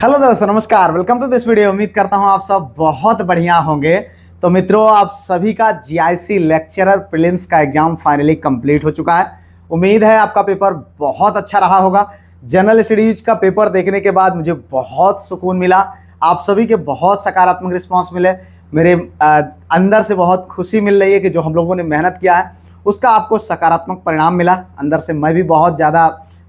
Hello दोस्तों, नमस्कार। Welcome to this video. उम्मीद करता हूं आप सब बहुत बढ़िया होंगे। तो मित्रों, आप सभी का जीआईसी लेक्चरर प्रीलिम्स का एग्जाम फाइनली कंप्लीट हो चुका है। उम्मीद है आपका पेपर बहुत अच्छा रहा होगा। जनरल स्टडीज का पेपर देखने के बाद मुझे बहुत सुकून मिला। आप सभी के बहुत सकारात्मक रिस्पॉन्स मिले। मेरे अंदर से बहुत खुशी मिल रही है कि जो हम लोगों ने मेहनत किया है उसका आपको सकारात्मक परिणाम मिला। अंदर से मैं भी बहुत ज़्यादा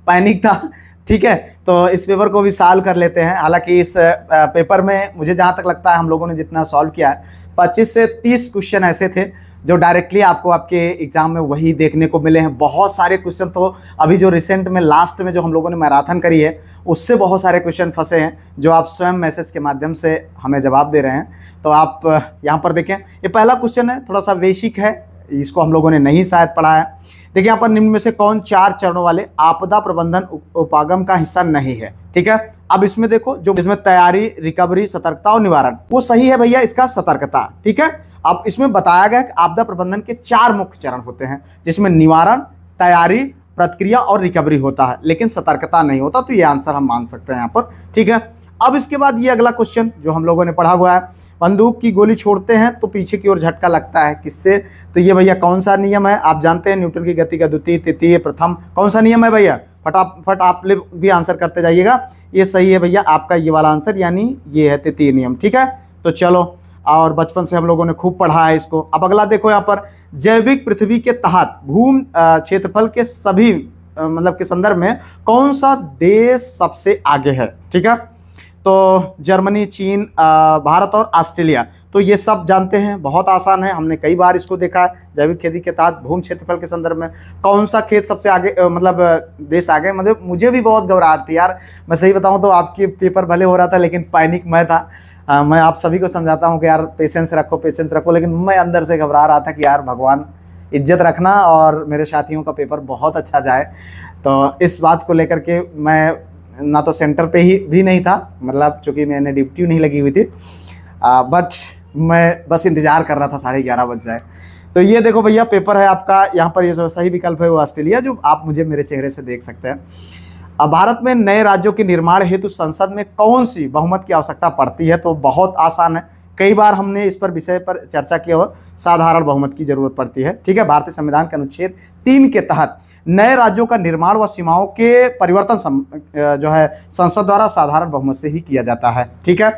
पैनिक था। ठीक है, तो इस पेपर को भी सॉल्व कर लेते हैं। हालांकि इस पेपर में मुझे जहां तक लगता है हम लोगों ने जितना सॉल्व किया है 25 से 30 क्वेश्चन ऐसे थे जो डायरेक्टली आपको आपके एग्जाम में वही देखने को मिले हैं। बहुत सारे क्वेश्चन तो अभी जो रिसेंट में लास्ट में जो हम लोगों ने मैराथन करी है उससे बहुत सारे क्वेश्चन फंसे हैं जो आप स्वयं मैसेज के माध्यम से हमें जवाब दे रहे हैं। तो आप यहाँ पर देखें, ये पहला क्वेश्चन है, थोड़ा सा बेसिक है, इसको हम लोगों ने नहीं शायद पढ़ा है। देखिए यहाँ पर निम्न में से कौन 4 चरणों वाले आपदा प्रबंधन उपागम का हिस्सा नहीं है। ठीक है, अब इसमें देखो, जो इसमें तैयारी, रिकवरी, सतर्कता और निवारण, वो सही है भैया, इसका सतर्कता। ठीक है, अब इसमें बताया गया कि आपदा प्रबंधन के 4 मुख्य चरण होते हैं जिसमें निवारण, तैयारी, प्रतिक्रिया और रिकवरी होता है, लेकिन सतर्कता नहीं होता। तो ये आंसर हम मान सकते हैं यहाँ पर। ठीक है, अब इसके बाद ये अगला क्वेश्चन जो हम लोगों ने पढ़ा हुआ है, बंदूक की गोली छोड़ते हैं तो पीछे की ओर झटका लगता है, किससे? तो ये भैया कौन सा नियम है? आप जानते हैं, न्यूटन की गति का द्वितीय, तृतीय, प्रथम। कौन सा नियम है भैया? फटाफट आप भी आंसर करते जाइएगा। ये सही है भैया, आपका ये वाला आंसर, यानी ये है तृतीय नियम। ठीक है, तो चलो, और बचपन से हम लोगों ने खूब पढ़ा है इसको। अब अगला देखो यहाँ पर, जैविक पृथ्वी के तहत भूमि क्षेत्रफल के सभी मतलब के संदर्भ में कौन सा देश सबसे आगे है? ठीक है, तो जर्मनी, चीन, भारत और ऑस्ट्रेलिया। तो ये सब जानते हैं, बहुत आसान है, हमने कई बार इसको देखा है। जैविक खेती के तहत भूमि क्षेत्रफल के संदर्भ में कौन सा खेत सबसे आगे, मतलब देश आगे। मतलब मुझे भी बहुत घबराहट थी यार, मैं सही बताऊं तो आपकी पेपर भले हो रहा था लेकिन पैनिक मैं था। मैं आप सभी को समझाता हूं कि यार पेशेंस रखो, पेशेंस रखो, लेकिन मैं अंदर से घबरा रहा था कि यार भगवान इज्जत रखना और मेरे साथियों का पेपर बहुत अच्छा जाए। तो इस बात को लेकर के मैं ना तो सेंटर पे ही भी नहीं था, मतलब चूँकि मैंने ड्यूटी नहीं लगी हुई थी, बट मैं बस इंतज़ार कर रहा था 11:30 बज जाए। तो ये देखो भैया, पेपर है आपका। यहाँ पर ये जो सही विकल्प है वो ऑस्ट्रेलिया, जो आप मुझे मेरे चेहरे से देख सकते हैं। अब भारत में नए राज्यों के निर्माण हेतु संसद में कौन सी बहुमत की आवश्यकता पड़ती है? तो बहुत आसान है, कई बार हमने इस पर विषय पर चर्चा किया हुआ, साधारण बहुमत की जरूरत पड़ती है। ठीक है, भारतीय संविधान के अनुच्छेद 3 के तहत नए राज्यों का निर्माण व सीमाओं के परिवर्तन जो है संसद द्वारा साधारण बहुमत से ही किया जाता है। ठीक है,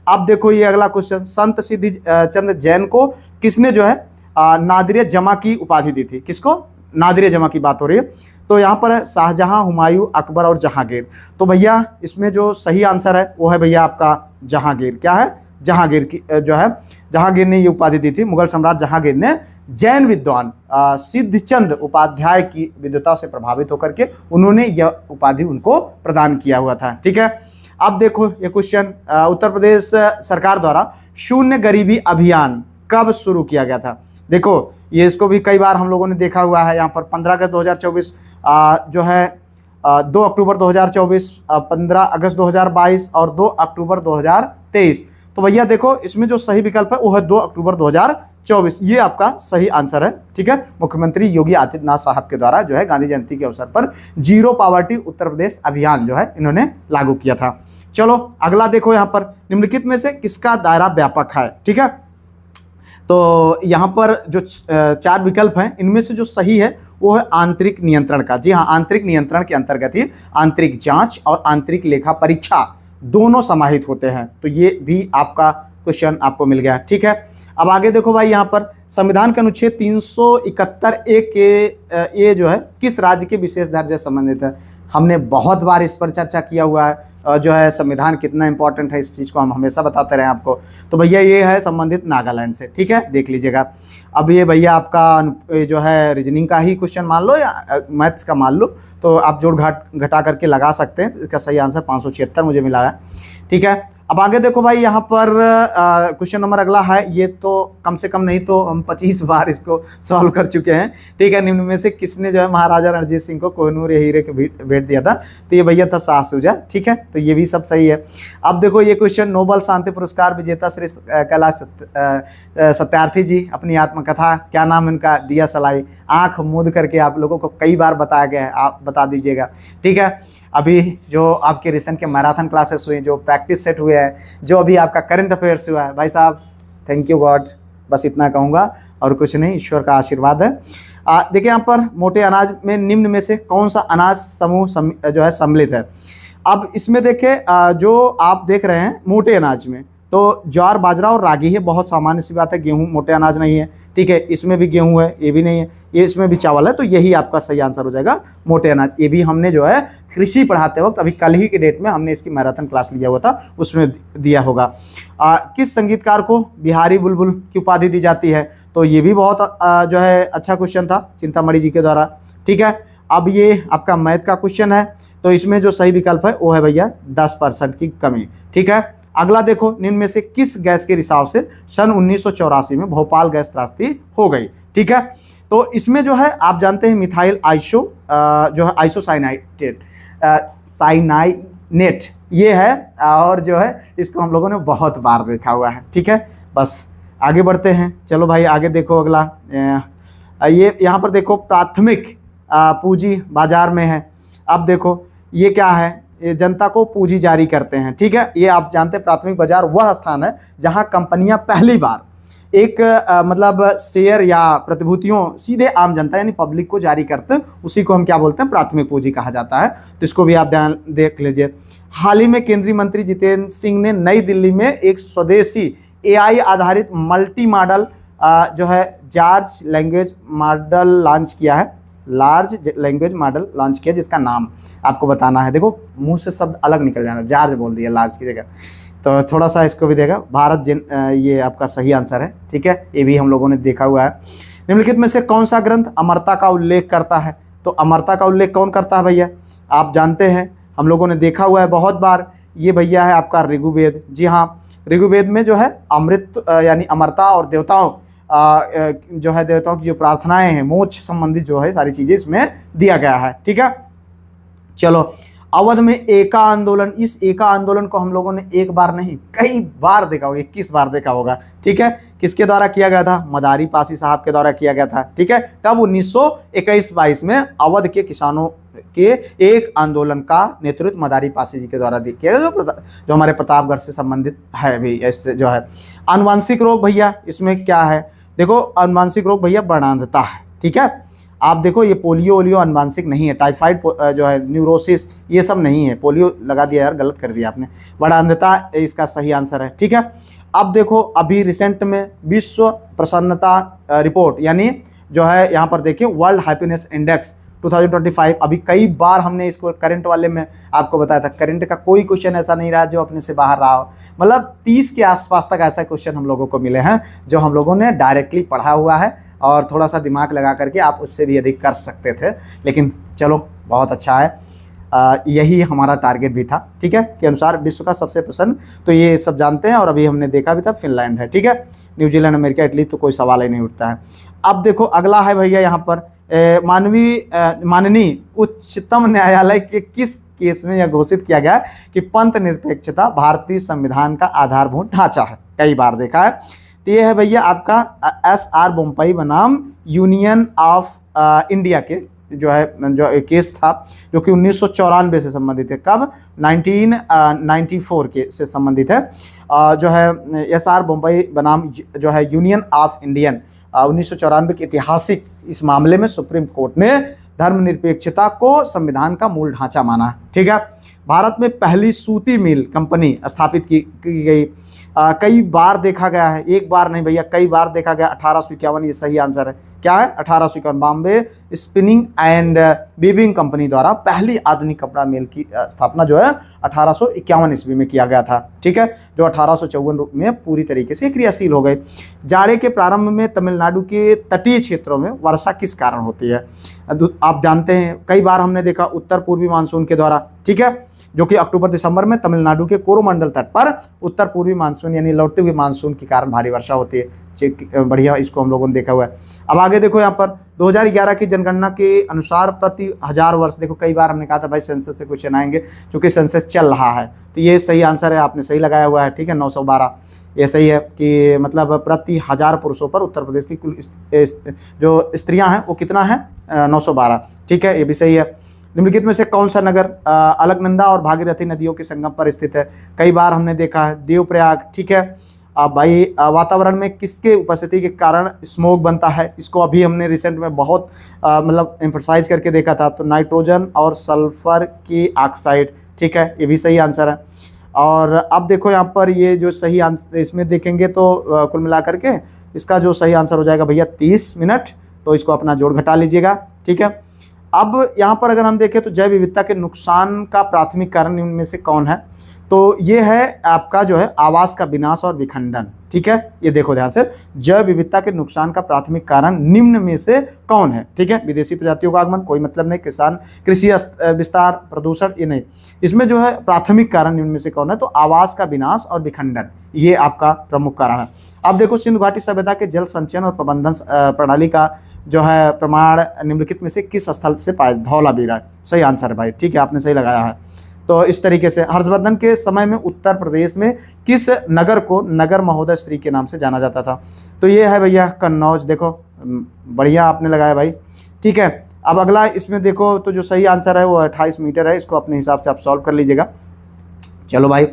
अब देखो ये अगला क्वेश्चन, संत सिद्धि चंद जैन को किसने जो है नादिर जमा की उपाधि दी थी? किसको? नादिर जमा की बात हो रही है। तो यहाँ पर है शाहजहां, हुमायूं, अकबर और जहांगीर। तो भैया इसमें जो सही आंसर है वो है भैया आपका जहांगीर। क्या है? जहांगीर की जो है, जहांगीर ने ये उपाधि दी थी। मुगल सम्राट जहांगीर ने जैन विद्वान सिद्धचंद उपाध्याय की विद्वता से प्रभावित होकर के उन्होंने यह उपाधि उनको प्रदान किया हुआ था। ठीक है, अब देखो ये क्वेश्चन, उत्तर प्रदेश सरकार द्वारा शून्य गरीबी अभियान कब शुरू किया गया था? देखो ये इसको भी कई बार हम लोगों ने देखा हुआ है। यहाँ पर 15 अगस्त 2024 जो है 2 अक्टूबर 2024, 15 अगस्त 2022 और 2 अक्टूबर 2023। तो भैया देखो इसमें जो सही विकल्प है वो है 2 अक्टूबर 2024, ये आपका सही आंसर है। ठीक है, मुख्यमंत्री योगी आदित्यनाथ साहब के द्वारा जो है गांधी जयंती के अवसर पर जीरो पॉवर्टी उत्तर प्रदेश अभियान जो है इन्होंने लागू किया था। चलो अगला देखो, यहाँ पर निम्नलिखित में से किसका दायरा व्यापक है? ठीक है, तो यहाँ पर जो 4 विकल्प हैं इनमें से जो सही है वो है आंतरिक नियंत्रण का। जी हाँ, आंतरिक नियंत्रण के अंतर्गत ही आंतरिक जांच और आंतरिक लेखा परीक्षा दोनों समाहित होते हैं। तो ये भी आपका क्वेश्चन आपको मिल गया। ठीक है, अब आगे देखो भाई, यहाँ पर संविधान के अनुच्छेद 371 के ये जो है किस राज्य के विशेष दर्जे से संबंधित है? हमने बहुत बार इस पर चर्चा किया हुआ है, जो है संविधान कितना इंपॉर्टेंट है, इस चीज़ को हम हमेशा बताते रहे आपको। तो भैया ये है संबंधित नागालैंड से। ठीक है, देख लीजिएगा। अब ये भैया आपका जो है रीजनिंग का ही क्वेश्चन मान लो या मैथ्स का मान लो, तो आप जोड़ घटा करके लगा सकते हैं। इसका सही आंसर 576 मुझे मिला है। ठीक है, अब आगे देखो भाई, यहाँ पर क्वेश्चन नंबर अगला है, ये तो कम से कम नहीं तो हम 25 बार इसको सॉल्व कर चुके हैं। ठीक है, निम्न में से किसने जो है महाराजा रणजीत सिंह को कोहिनूर या हीरे के भेंट दिया था? तो ये भैया था शाह शुजा। ठीक है, तो ये भी सब सही है। अब देखो ये क्वेश्चन, नोबल शांति पुरस्कार विजेता श्री कैलाश सत्यार्थी जी अपनी आत्मकथा, क्या नाम इनका? दिया सलाई। आँख मूंद करके आप लोगों को कई बार बताया गया है, आप बता दीजिएगा। ठीक है, अभी जो आपके रिसेंट के मैराथन क्लासेस हुए, जो प्रैक्टिस सेट हुए हैं, जो अभी आपका करंट अफेयर्स हुआ है, भाई साहब थैंक यू गॉड, बस इतना कहूँगा और कुछ नहीं, ईश्वर का आशीर्वाद है। देखिए यहाँ पर मोटे अनाज में निम्न में से कौन सा अनाज समूह जो है सम्मिलित है। अब इसमें देखिए जो आप देख रहे हैं मोटे अनाज में तो ज्वार, बाजरा और रागी है, बहुत सामान्य सी बात है। गेहूं मोटे अनाज नहीं है, ठीक है, इसमें भी गेहूं है, ये भी नहीं है, ये इसमें भी चावल है, तो यही आपका सही आंसर हो जाएगा मोटे अनाज। ये भी हमने जो है कृषि पढ़ाते वक्त अभी कल ही के डेट में हमने इसकी मैराथन क्लास लिया हुआ था, उसमें दिया होगा। किस संगीतकार को बिहारी बुलबुल की उपाधि दी जाती है, तो ये भी बहुत जो है अच्छा क्वेश्चन था चिंतामणि जी के द्वारा, ठीक है। अब ये आपका मैथ का क्वेश्चन है, तो इसमें जो सही विकल्प है वो है भैया 10% की कमी, ठीक है। अगला देखो, निम्न में से किस गैस के रिसाव से सन 1984 में भोपाल गैस त्रासदी हो गई, ठीक है। तो इसमें जो है आप जानते हैं मिथाइल आइसो जो है आइसोसाइनाइनेट साइनाइनेट ये है, और जो है इसको हम लोगों ने बहुत बार देखा हुआ है, ठीक है। बस आगे बढ़ते हैं, चलो भाई आगे देखो अगला। ये यहाँ पर देखो प्राथमिक पूंजी बाजार में है। अब देखो ये क्या है, ये जनता को पूंजी जारी करते हैं, ठीक है। ये आप जानते हैं प्राथमिक बाजार वह स्थान है जहां कंपनियां पहली बार एक मतलब शेयर या प्रतिभूतियों सीधे आम जनता यानी पब्लिक को जारी करते हैं, उसी को हम क्या बोलते हैं, प्राथमिक पूंजी कहा जाता है। तो इसको भी आप ध्यान देख लीजिए। हाल ही में केंद्रीय मंत्री जितेंद्र सिंह ने नई दिल्ली में एक स्वदेशी AI आधारित मल्टी मॉडल जो है लार्ज लैंग्वेज मॉडल लॉन्च किया, जिसका नाम आपको बताना है। देखो मुंह से शब्द अलग निकल जाना, जार्ज बोल दिया लार्ज की जगह, तो थोड़ा सा इसको भी देगा। ये आपका सही आंसर है, ठीक है, ये भी हम लोगों ने देखा हुआ है। निम्नलिखित में से कौन सा ग्रंथ अमरता का उल्लेख करता है, तो अमरता का उल्लेख कौन करता है भैया, आप जानते हैं, हम लोगों ने देखा हुआ है बहुत बार, ये भैया है आपका ऋग्वेद। जी हाँ, ऋग्वेद में जो है अमृत यानी अमरता और देवताओं जो है देवताओं की जो प्रार्थनाएं हैं, मोक्ष संबंधित जो है सारी चीजें इसमें दिया गया है, ठीक है। चलो, अवध में एका आंदोलन, इस एका आंदोलन को हम लोगों ने एक बार नहीं कई बार देखा होगा, 21 बार देखा होगा, ठीक है। किसके द्वारा किया गया था, मदारी पासी साहब के द्वारा किया गया था, ठीक है। कब 1921-22 में अवध के किसानों के एक आंदोलन का नेतृत्व मदारी पासी जी के द्वारा किया गया, जो हमारे प्रतापगढ़ से संबंधित है भी इससे जो है। आनुवांशिक रोग भैया इसमें क्या है, देखो आनुवांशिक रोग भैया वर्णांधता है, ठीक है। आप देखो ये पोलियो ओलियो आनुवांशिक नहीं है, टाइफाइड जो है न्यूरोसिस ये सब नहीं है, पोलियो लगा दिया यार, गलत कर दिया आपने, वर्णांधता इसका सही आंसर है, ठीक है। अब देखो अभी रिसेंट में विश्व प्रसन्नता रिपोर्ट यानी जो है यहाँ पर देखिए वर्ल्ड हैप्पीनेस इंडेक्स 2025, अभी कई बार हमने इसको करंट वाले में आपको बताया था, करंट का कोई क्वेश्चन ऐसा नहीं रहा जो अपने से बाहर रहा हो, मतलब 30 के आसपास तक ऐसा क्वेश्चन हम लोगों को मिले हैं जो हम लोगों ने डायरेक्टली पढ़ा हुआ है और थोड़ा सा दिमाग लगा करके आप उससे भी अधिक कर सकते थे, लेकिन चलो बहुत अच्छा है। यही हमारा टारगेट भी था, ठीक है, के अनुसार विश्व का सबसे पसंद, तो ये सब जानते हैं और अभी हमने देखा भी था फिनलैंड है, ठीक है। न्यूजीलैंड, अमेरिका, इटली तो कोई सवाल ही नहीं उठता है। अब देखो अगला है भैया यहाँ पर माननीय उच्चतम न्यायालय के किस केस में यह घोषित किया गया कि पंथ निरपेक्षता भारतीय संविधान का आधारभूत ढांचा है, कई बार देखा है। तो ये है भैया आपका SR बोम्पई बनाम यूनियन ऑफ इंडिया के जो है जो केस था, जो कि 1994 से संबंधित है, कब 1994 के से संबंधित है, जो है SR बोम्पई बनाम जो है यूनियन ऑफ इंडियन 1994 के ऐतिहासिक इस मामले में सुप्रीम कोर्ट ने धर्मनिरपेक्षता को संविधान का मूल ढांचा माना, ठीक है। भारत में पहली सूती मिल कंपनी स्थापित की गई, कई बार देखा गया है, एक बार नहीं भैया कई बार देखा गया, 1851 ये सही आंसर है। क्या है 1851, Bombay spinning and weaving company द्वारा पहली आधुनिक कपड़ा मिल की स्थापना जो है 1851 ईस्वी में किया गया था, ठीक है, जो 1854 में पूरी तरीके से क्रियाशील हो गए। जाड़े के प्रारंभ में तमिलनाडु के तटीय क्षेत्रों में वर्षा किस कारण होती है, आप जानते हैं, कई बार हमने देखा उत्तर पूर्वी मानसून के द्वारा, ठीक है, जो कि अक्टूबर दिसंबर में तमिलनाडु के कोरोमंडल तट पर उत्तर पूर्वी मानसून यानी लौटते हुए मानसून के कारण भारी वर्षा होती है, बढ़िया, इसको हम लोगों ने देखा हुआ है। अब आगे देखो यहाँ पर 2011 की जनगणना के अनुसार प्रति 1000 वर्ष, देखो कई बार हमने कहा था भाई सेंसस से क्वेश्चन आएंगे क्योंकि सेंसस चल रहा है, तो ये सही आंसर है, आपने सही लगाया हुआ है, ठीक है, 912 ये सही है कि मतलब प्रति 1000 पुरुषों पर उत्तर प्रदेश की कुल जो स्त्रियां हैं वो कितना है 912, ठीक है, ये भी सही है। निम्नलिखित में से कौन सा नगर अलकनंदा और भागीरथी नदियों के संगम पर स्थित है? कई बार हमने देखा है, देवप्रयाग। ठीक है। अब भाई वातावरण में किसके उपस्थिति के कारण स्मोक बनता है? इसको अभी हमने रिसेंट में बहुत मतलब एम्फसाइज करके देखा था, तो नाइट्रोजन और सल्फर की ऑक्साइड। ठीक है, ये भी सही आंसर है। और अब देखो यहाँ पर ये जो सही आंसर इसमें देखेंगे तो कुल मिलाकर के इसका जो सही आंसर हो जाएगा भैया 30 मिनट, तो इसको अपना जोड़ घटा लीजिएगा। ठीक है। अब यहाँ पर अगर हम देखें तो जैव विविधता के नुकसान का प्राथमिक कारण इनमें से कौन है? तो ये है आपका जो है आवास का विनाश और विखंडन। ठीक है, ये देखो ध्यान से, जैव विविधता के नुकसान का प्राथमिक कारण निम्न में से कौन है? ठीक है, विदेशी प्रजातियों का आगमन, कोई मतलब नहीं, किसान कृषि विस्तार, प्रदूषण, ये नहीं। इसमें जो है प्राथमिक कारण निम्न में से कौन है? तो आवास का विनाश और विखंडन, ये आपका प्रमुख कारण है। अब देखो, सिंधु घाटी सभ्यता के जल संचयन और प्रबंधन प्रणाली का जो है प्रमाण निम्नलिखित में से किस स्थल से पाया? धौलावीरा सही आंसर है भाई। ठीक है, आपने सही लगाया है। तो इस तरीके से हर्षवर्धन के समय में उत्तर प्रदेश में किस नगर को नगर महोदय श्री के नाम से जाना जाता था? तो ये है भैया कन्नौज। देखो बढ़िया आपने लगाया भाई। ठीक है, अब अगला इसमें देखो तो जो सही आंसर है वो 28 मीटर है। इसको अपने हिसाब से आप सॉल्व कर लीजिएगा। चलो भाई,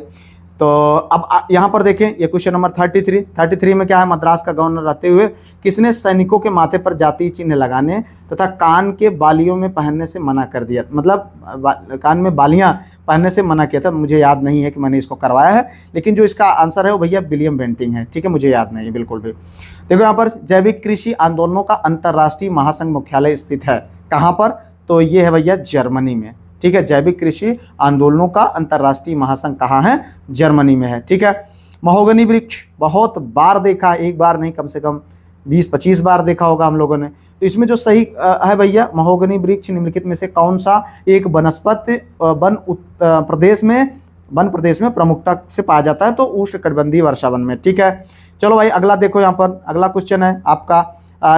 तो अब यहाँ पर देखें, ये क्वेश्चन नंबर 33 में क्या है? मद्रास का गवर्नर रहते हुए किसने सैनिकों के माथे पर जातीय चिन्ह लगाने तथा कान के बालियों में पहनने से मना कर दिया? मतलब कान में बालियां पहनने से मना किया था। मुझे याद नहीं है कि मैंने इसको करवाया है, लेकिन जो इसका आंसर है वो भैया विलियम बेंटिंग है। ठीक है, मुझे याद नहीं है बिल्कुल भी। देखो यहाँ पर जैविक कृषि आंदोलनों का अंतर्राष्ट्रीय महासंघ मुख्यालय स्थित है कहाँ पर? तो ये है भैया जर्मनी में। ठीक है, जैविक कृषि आंदोलनों का अंतर्राष्ट्रीय महासंघ कहाँ है? जर्मनी में है। ठीक है। महोगनी वृक्ष बहुत बार देखा, एक बार नहीं, कम से कम 20-25 बार देखा होगा हम लोगों ने। तो इसमें जो सही है भैया, महोगनी वृक्ष निम्नलिखित में से कौन सा एक वनस्पति वन प्रदेश में प्रमुखता से पाया जाता है? तो उष्णकटिबंधीय वर्षावन में। ठीक है। चलो भाई, अगला देखो, यहाँ पर अगला क्वेश्चन है आपका,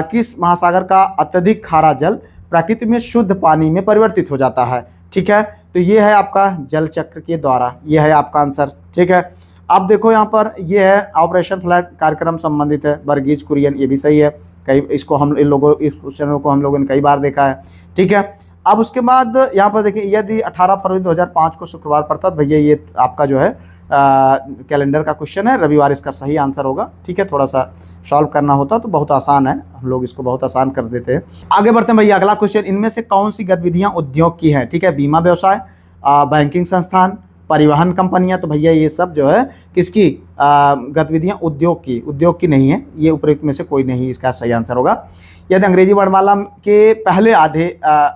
किस महासागर का अत्यधिक खारा जल प्रकृति में शुद्ध पानी में परिवर्तित हो जाता है? ठीक है, तो ये है आपका जल चक्र के द्वारा, ये है आपका आंसर। ठीक है। अब देखो यहाँ पर ये है ऑपरेशन फ्लड कार्यक्रम संबंधित है, वर्गीज कुरियन, ये भी सही है। कई इसको हम इन लोगों इस क्वेश्चनों को हम लोगों ने कई बार देखा है। ठीक है। अब उसके बाद यहाँ पर देखिए, यदि 18 फरवरी 2005 को शुक्रवार पड़ता तो भैया ये आपका जो है कैलेंडर का क्वेश्चन है, रविवार इसका सही आंसर होगा। ठीक है, थोड़ा सा सॉल्व करना होता तो बहुत आसान है, हम लोग इसको बहुत आसान कर देते हैं। आगे बढ़ते हैं भैया, अगला क्वेश्चन, इनमें से कौन सी गतिविधियां उद्योग की है? ठीक है, बीमा व्यवसाय, बैंकिंग संस्थान, परिवहन कंपनियां। तो भैया ये सब जो है किसकी गतिविधियां? उद्योग की नहीं है, ये उपयुक्त में से कोई नहीं इसका सही आंसर होगा। यदि अंग्रेजी वर्णमाला के पहले आधे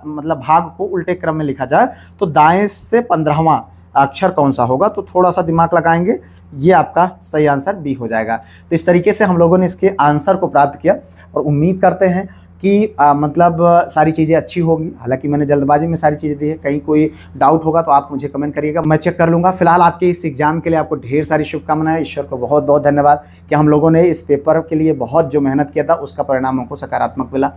मतलब भाग को उल्टे क्रम में लिखा जाए तो दाएं से 15वां अक्षर कौन सा होगा? तो थोड़ा सा दिमाग लगाएंगे, ये आपका सही आंसर बी हो जाएगा। तो इस तरीके से हम लोगों ने इसके आंसर को प्राप्त किया और उम्मीद करते हैं कि मतलब सारी चीज़ें अच्छी होंगी। हालांकि मैंने जल्दबाजी में सारी चीज़ें दी है, कहीं कोई डाउट होगा तो आप मुझे कमेंट करिएगा, मैं चेक कर लूँगा। फिलहाल आपके इस एग्जाम के लिए आपको ढेर सारी शुभकामनाएं। ईश्वर को बहुत बहुत धन्यवाद कि हम लोगों ने इस पेपर के लिए बहुत जो मेहनत किया था उसका परिणाम हमको सकारात्मक मिला।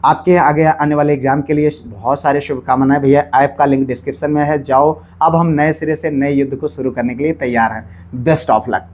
आपके आगे आने वाले एग्जाम के लिए बहुत सारे शुभकामनाएं। भैया ऐप का लिंक डिस्क्रिप्शन में है, जाओ। अब हम नए सिरे से नए युद्ध को शुरू करने के लिए तैयार हैं। Best of luck.